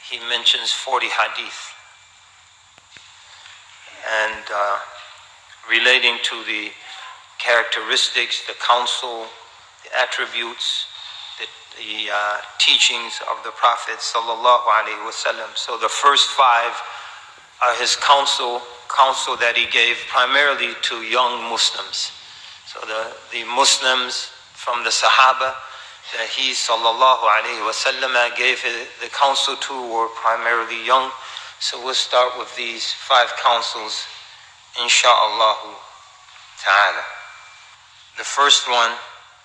he mentions 40 hadith. And relating to the characteristics, the counsel, the attributes, the teachings of the Prophet sallallahu alaihi wasallam. So the first 5 are his counsel that he gave primarily to young Muslims. So the Muslims from the Sahaba that he sallallahu alaihi wasallam gave the counsel to were primarily young. So we'll start with these 5 counsels, insha'Allah ta'ala. The first one,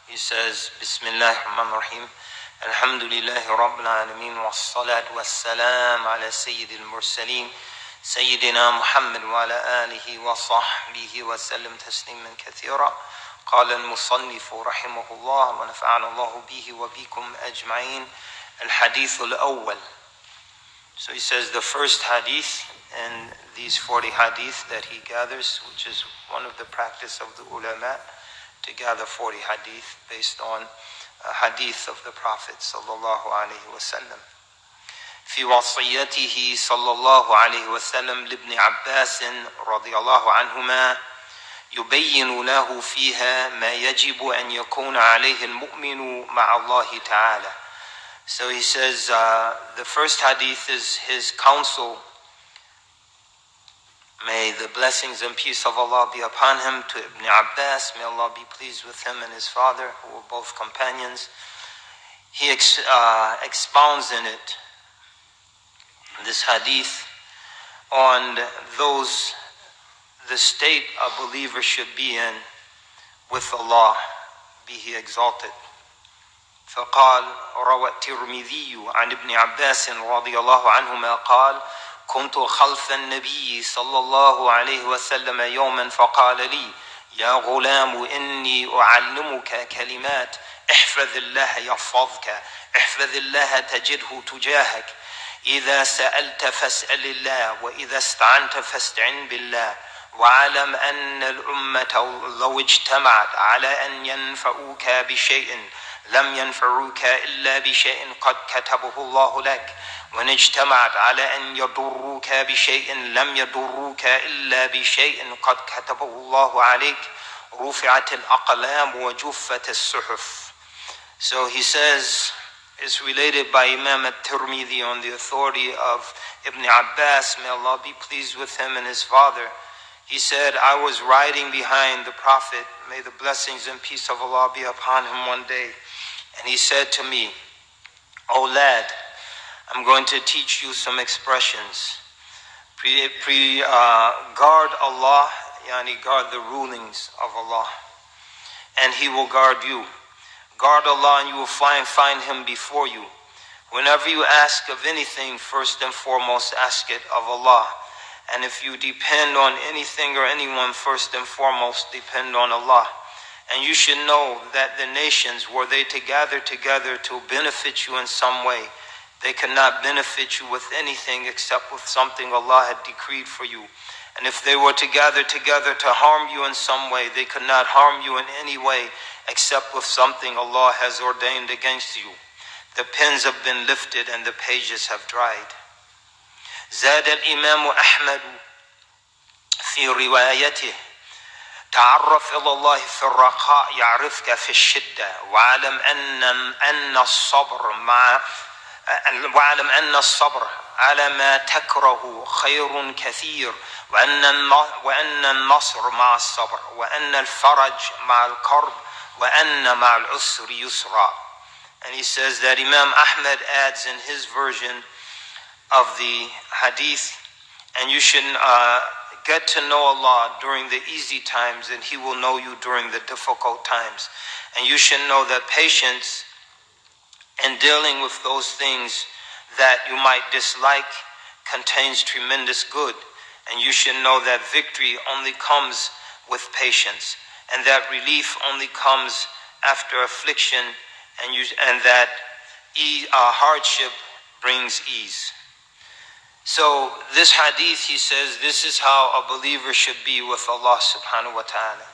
he says, Bismillah ar-Rahman ar-Rahim, Alhamdulillahi Rabbil Alameen, wassalatu wassalam ala Sayyidil Mursaleen, Sayyidina Muhammad wa ala alihi wa sahbihi wa sallam tasliman kathira. قال المصنف رحمه الله ونفعنا الله به وبكم أجمعين. الحديث الأول. So he says the first hadith and these 40 hadith that he gathers, which is one of the practice of the ulama, to gather 40 hadith based on hadith of the Prophet sallallahu alaihi wasallam. في وصيته صلى الله عليه وسلم لابن عباس رضي الله عنهما يبين له فيها ما يجب أن يكون عليه المؤمن مع الله تعالى. So he says the first hadith is his counsel. May the blessings and peace of Allah be upon him, to Ibn Abbas. May Allah be pleased with him and his father, who were both companions. He expounds in it, this hadith, on the state a believer should be in with Allah, be He exalted. فقال روى الترمذي عن ابن عباس رضي الله عنهما قال كنت خلف النبي صلى الله عليه وسلم يوما فقال لي يا غلام إني أعلمك كلمات احفظ الله يحفظك احفظ الله تجده تجاهك إذا سألت فاسأل الله وإذا استعنت فاستعن بالله واعلم أن الأمة لو اجتمعت على أن ينفعوك بشيء لم ينفعوك إلا بشيء قد كتبه الله لك وإن اجتمعت على أن يضروك بشيء لم يضروك إلا بشيء قد كتبه الله عليك رفعت الأقلام وجفت الصحف. So he says, it's related by Imam al-Tirmidhi on the authority of Ibn Abbas, may Allah be pleased with him and his father. He said, I was riding behind the Prophet, may the blessings and peace of Allah be upon him, one day. And he said to me, "O lad, I'm going to teach you some expressions. Guard Allah, yani guard the rulings of Allah, and He will guard you. Guard Allah and you will find Him before you. Whenever you ask of anything, first and foremost ask it of Allah. And if you depend on anything or anyone, first and foremost depend on Allah. And you should know that the nations, were they to gather together to benefit you in some way, they cannot benefit you with anything except with something Allah had decreed for you. And if they were to gather together to harm you in some way, they could not harm you in any way except with something Allah has ordained against you. The pens have been lifted and the pages have dried." زاد الإمام أحمد في روايته تعرف إلى الله في الرخاء يعرفك في الشدة واعلم أن الصبر على ما تكره خير كثير وأن النصر مع الصبر وأن الفرج مع الكرب وأن مع العسر يسرا. And he says that Imam Ahmad adds in his version of the hadith, and you should get to know Allah during the easy times and He will know you during the difficult times. And you should know that patience in dealing with those things that you might dislike contains tremendous good. And you should know that victory only comes with patience, and that relief only comes after affliction, and that hardship brings ease. So this hadith, he says, this is how a believer should be with Allah subhanahu wa ta'ala.